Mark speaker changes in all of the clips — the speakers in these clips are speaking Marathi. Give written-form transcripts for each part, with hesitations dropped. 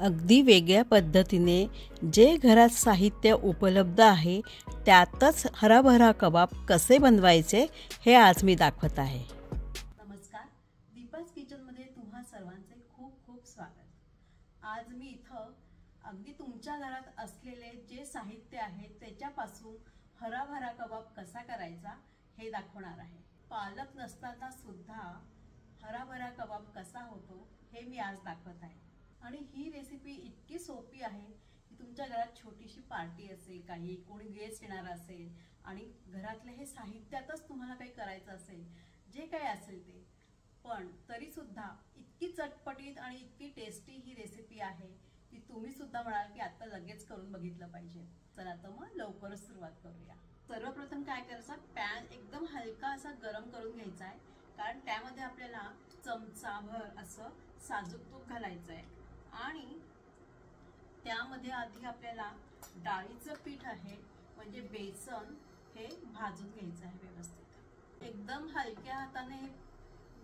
Speaker 1: अगदी वेगळ्या पद्धतीने जे घरात साहित्य उपलब्ध आहे त्यातच हराभरा कबाब कसे बनवायचे हे आज मी दाखवत आहे।
Speaker 2: नमस्कार, दीपाज किचनमध्ये तुम्हा सर्वांचे खूप खूप स्वागत। आज मी इथं अगदी तुमच्या घरात असलेले जे साहित्य आहे त्याच्यापासून हराभरा कबाब कसा करायचा हे दाखवणार आहे। पालक नसताना सुद्धा हराभरा कबाब कसा होतो हे मी आज दाखवत आहे। आणि ही रेसिपी इतकी सोपी आहे की तुमच्या घरात छोटीशी पार्टी असेल, काही कोणी गेस्ट येणार असेल आणि घरातले हे साहित्यातच तुम्हाला काही करायचं असेल, जे काही असेल ते, पण तरी सुद्धा इतकी चटपटीत आणि इतकी टेस्टी ही रेसिपी आहे की तुम्ही सुद्धा म्हणाल की आता लगेच करून बघितलं पाहिजे। चला तर मग लवकरच सुरुवात करूया। सर्वप्रथम काय करायचं, पॅन एकदम हलका असा गरम करून घ्यायचा आहे, कारण त्यामध्ये आपल्याला चमचाभर असं साजूक तूप घालायचं आहे आणि त्यामध्ये आधी आपल्याला डाळीचं पीठ आहे म्हणजे बेसन हे भाजून घ्यायचं आहे व्यवस्थित। एकदम हलक्या हाताने हे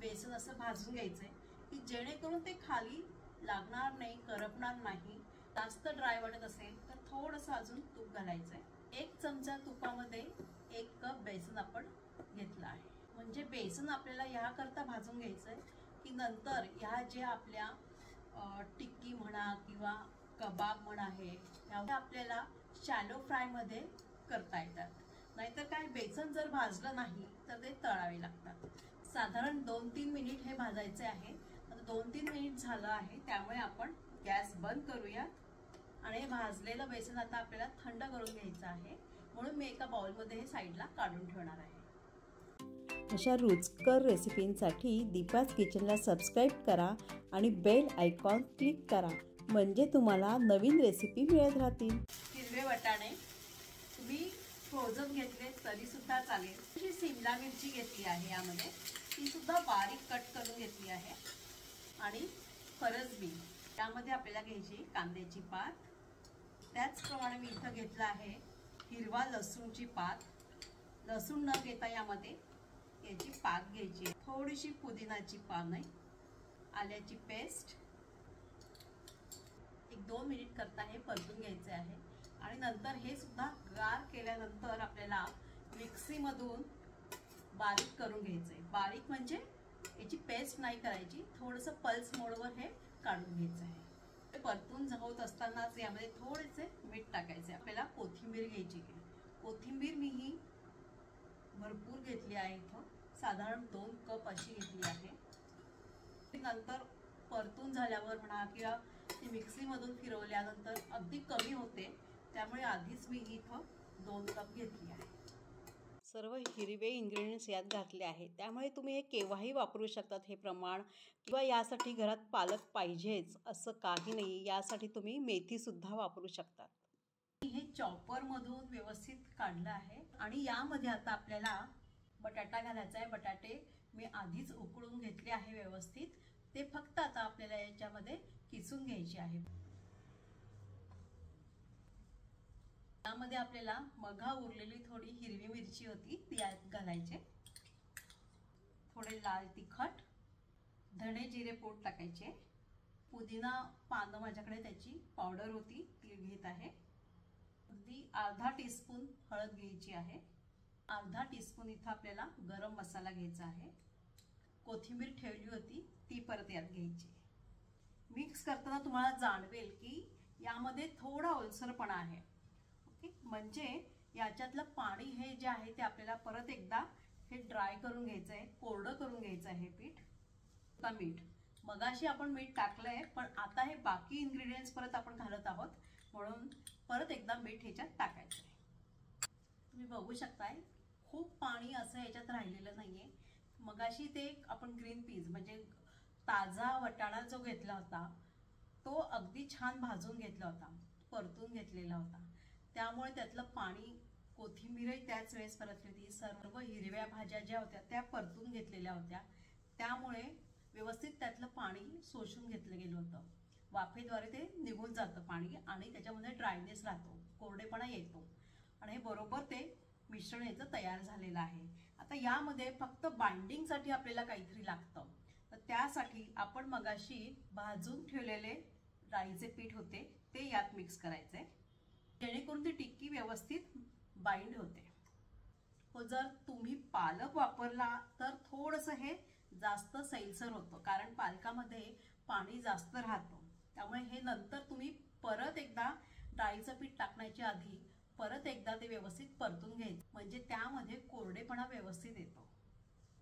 Speaker 2: बेसन असं भाजून घ्यायचंय की जेणेकरून ते खाली लागणार नाही, करपणार नाही। जास्त ड्राय वाटत असेल तर थोडंसं अजून तूप घालायचंय। 1 चमचा तुपामध्ये 1 कप बेसन आपण घेतलं आहे। म्हणजे बेसन आपल्याला याकरता भाजून घ्यायचंय की नंतर ह्या जे आपल्या टिक्की म्हणा किंवा कबाब म्हणा आहे यामध्ये आपल्याला शॅलो फ्राय मध्ये करता येतात। नाहीतर काय, बेसन जर भाजलं नाही तर ते तळावे लागतात। साधारण 2-3 मिनिट हे भाजायचे आहे। आता 2-3 मिनिट झालं आहे, त्यामुळे आपण गॅस बंद करूया आणि भाजलेलं बेसन आता आपल्याला थंड करून घ्यायचं आहे, म्हणून मी एका बाउलमध्ये हे साईडला काढून ठेवणार आहे।
Speaker 1: अशा रुचकर रेसिपींसाठी दीपाज किचनला सबस्क्राईब करा आणि बेल आयकॉन क्लिक करा, म्हणजे तुम्हाला नवीन रेसिपी मिळत राहतील।
Speaker 2: हिरवे वाटाणे तुम्ही फ्रोझन घेतले तरी सुद्धा चालेल। ही शिमला मिरची घेतली आहे, यामध्ये ती सुद्धा बारीक कट करून घेतली आहे। आणि फरसबी, त्यामध्ये आपल्याला घ्यायची कांद्याची पात। त्याचप्रमाणे मी इथं घेतला आहे हिरवा लसूणची पात। लसूण न घेता यामध्ये याची पात घ्यायची, थोडीशी पुदिनाची पाने, आल्याची पेस्ट। 1-2 मिनिट करता हे परतून घ्यायचे आहे आणि नंतर हे सुद्धा गार केल्यानंतर आपल्याला मिक्सी मधून बारीक करून घ्यायचंय। बारीक म्हणजे याची पेस्ट नाही करायची, थोडंसं पल्स मोडवर हे काढून घ्यायचं आहे। परतून होत असतानाच यामध्ये थोडेसे मीठ टाकायचे। आपल्याला कोथिंबीर घ्यायची आहे। कोथिंबीर मी ही भरपूर घेतली आहे, इथं साधारण 2 कप अशी घेतली आहे। नंतर परतून झाल्यावर म्हणा किंवा ती मिक्सी मधून फिरवल्यानंतर अगदी कमी होते, त्यामुळे आधीच मी इथं 2 कप घेतली आहे।
Speaker 1: सर्व हिरवे इन्ग्रेडियंट्स यात घातले आहेत, त्यामुळे तुम्ही हे केव्हाही वापरू शकतात हे प्रमाण, किंवा यासाठी घरात पालक पाहिजेच असं काही नाही, यासाठी तुम्ही मेथी सुद्धा वापरू शकतात।
Speaker 2: हे चॉपर मधून व्यवस्थित काढलं आहे आणि यामध्ये आता आपल्याला बटाटा घालायचा आहे। बटाटे मी आधीच उकळून घेतले आहे व्यवस्थित, ते फक्त आता आपल्याला याच्यामध्ये किसून घ्यायचे आहे। यामध्ये आपल्याला मघा उरलेली थोडी हिरवी मिरची होती ती यात घालायचे, थोडे लाल तिखट, धणे जिरे पूड टाकायचे, पुदिना पानं माझ्याकडे त्याची पावडर होती ती घेत आहे। अगदी अर्धा टीस्पून हळद घ्यायची आहे। अर्धा टीस्पून इथं आपल्याला गरम मसाला घ्यायचा आहे। कोथिंबीर ठेवली होती ती परत यात घ्यायची। मिक्स करताना तुम्हाला जाणवेल की यामध्ये थोडा ओलसरपणा आहे, ओके, म्हणजे याच्यातलं पाणी हे जे आहे ते आपल्याला परत एकदा हे ड्राय करून घ्यायचं आहे, कोरडं करून घ्यायचं आहे पीठ। आता मीठ, मगाशी आपण मीठ टाकलंय, पण आता हे बाकी इन्ग्रेडियंट्स परत आपण घालत आहोत, म्हणून परत एकदा मीठ ह्याच्यात टाकायचं आहे। तुम्ही बघू शकताय खूप पाणी असं ह्याच्यात राहिलेलं नाहीये। मगाशी ते आपण ग्रीन पीज म्हणजे ताजा वटाणा जो घेतला होता तो अगदी छान भाजून घेतला होता, परतून घेतलेला होता, त्यामुळे त्यातलं पाणी, कोथिंबीरही त्याच वेळेस परतली होती, सर्व हिरव्या भाज्या ज्या होत्या त्या परतून घेतलेल्या होत्या, त्यामुळे व्यवस्थित त्यातलं पाणी शोषून घेतलं गेलं होतं। वाफेद्वारे ते निघून जातं पाणी आणि त्याच्यामध्ये ड्रायनेस राहतो, कोरडेपणा येतो आणि हे बरोबर ते मिश्रण याचं तयार झालेलं आहे। आता यामध्ये फक्त बाइंडिंगसाठी आपल्याला काहीतरी लागतं, तर त्यासाठी आपण मगाशी भाजून ठेवलेले डाळीचे पीठ होते ते यात मिक्स करायचे, जेणेकरून ती टिक्की व्यवस्थित बाइंड होते. हो, जर तुम्ही पालक वापरला तर थोडंसं हे जास्त सैलसर होतं, कारण पालकामध्ये पाणी जास्त राहतं. त्यामुळे हे नंतर तुम्ही परत एकदा डाळीचं पीठ टाकण्याच्या आधी परत एकदा ते व्यवस्थित परतून घ्यायचं, म्हणजे त्यामध्ये कोरडेपणा व्यवस्थित येतो.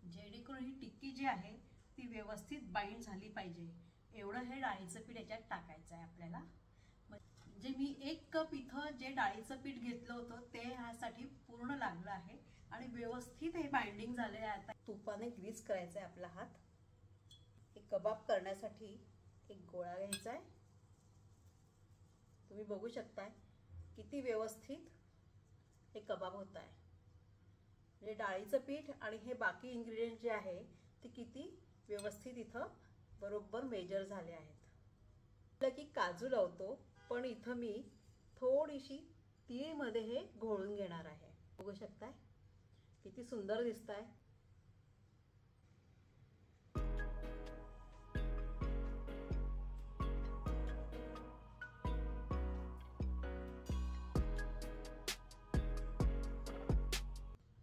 Speaker 2: जेणेकरून ही टिक्की जी आहे ती व्यवस्थित बाइंड झाली पाहिजे एवढं हे डाळीचं पीठ याच्यात टाकायचं आहे आपल्याला. म्हणजे मी 1 कप इथं जे डाळीचं पीठ घेतलं होतं ते ह्यासाठी पूर्ण लागलं आहे आणि व्यवस्थित हे बाइंडिंग झाले आहे. आता तुपाने ग्रीस करायचा आहे आपला हात. हे कबाब करण्यासाठी एक गोळा घ्यायचा आहे. तुम्ही बघू शकताय किती व्यवस्थित हे कबाब होत आहे. म्हणजे डाळीचं पीठ आणि हे बाकी इन्ग्रेडियंट जे आहे ते किती व्यवस्थित इथं बरोबर मेजर झाले आहेत. की काजू लावतो, पण इथं मी थोडीशी तीळमध्ये हे घोळून घेणार आहे. बघू शकताय किती सुंदर दिसत आहे.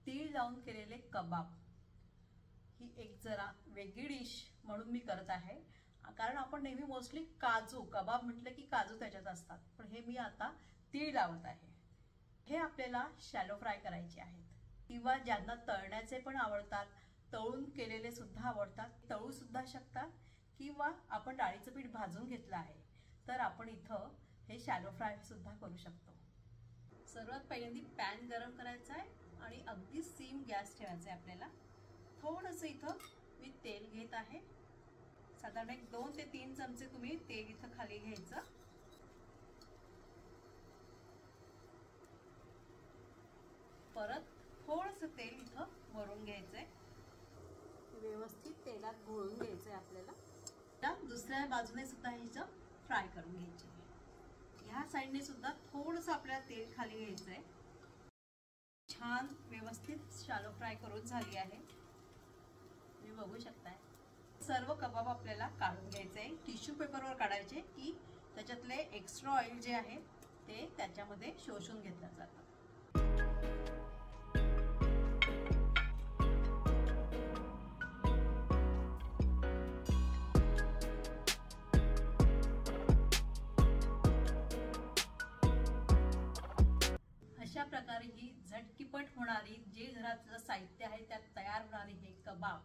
Speaker 2: तीळ लावून केलेले कबाब ही एक जरा वेगळी डिश म्हणून मी करत आहे, कारण आपण नेहमी मोस्टली काजू कबाब म्हटलं की काजू त्याच्यात असतात, पण हे मी आता तीळ लावत आहे. हे आपल्याला शॅलो फ्राय करायचे आहेत, किंवा ज्यांना तळण्याचे पण आवडतात, तळून केलेले सुद्धा आवडतात, तळू सुद्धा शकतात, किंवा आपण डाळीचं पीठ भाजून घेतलं आहे तर आपण इथं हे शॅलो फ्राय सुद्धा करू शकतो. सर्वात पहिल्यांदा पॅन गरम करायचा आहे आणि अगदी सिम गॅस ठेवायचा आहे आपल्याला. थोडंसं इथं मी तेल घेत आहे, साधारण एक 2 ते 3 चमचे तुम्ही तेल इथं खाली घ्यायचं. परत थोडंसं तेल इथं वरून घ्यायचंय, व्यवस्थित तेलात घोळून घ्यायचंय आपल्याला. दुसऱ्या बाजूने सुद्धा ह्याचं फ्राय करून घ्यायचे. ह्या साईडने सुद्धा थोडंसं आपल्याला तेल खाली घ्यायचंय. छान व्यवस्थित शॅलो फ्राय करून झाली आहे, तुम्ही बघू शकताय. सर्व कबाब आपल्याला काढून घ्यायचे, टिश्यू पेपरवर काढायचे की त्याच्यातले एक्स्ट्रा ऑइल जे आहे ते त्याच्यामध्ये शोषून घेतलं जातं. अशा प्रकारे ही झटकीपट होणारी, जे घरातलं साहित्य आहे त्यात तयार होणारी हे कबाब,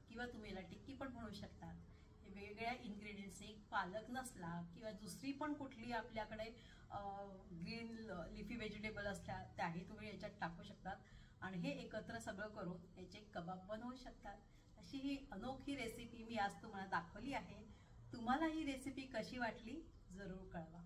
Speaker 2: किंवा तुम्ही याला टिक्की पण म्हणू शकता, हे वेगवेगळ्या इन्ग्रेडियंट्सने, पालक नसला किंवा दुसरी पण कुठली आपल्याकडे ग्रीन लिफी व्हेजिटेबल असल्या त्याही तुम्ही याच्यात टाकू शकतात आणि हे एकत्र सगळं करून याचे कबाब बनवू शकतात. अशी ही अनोखी रेसिपी मी आज तुम्हाला दाखवली आहे. तुम्हाला ही रेसिपी कशी वाटली जरूर कळवा.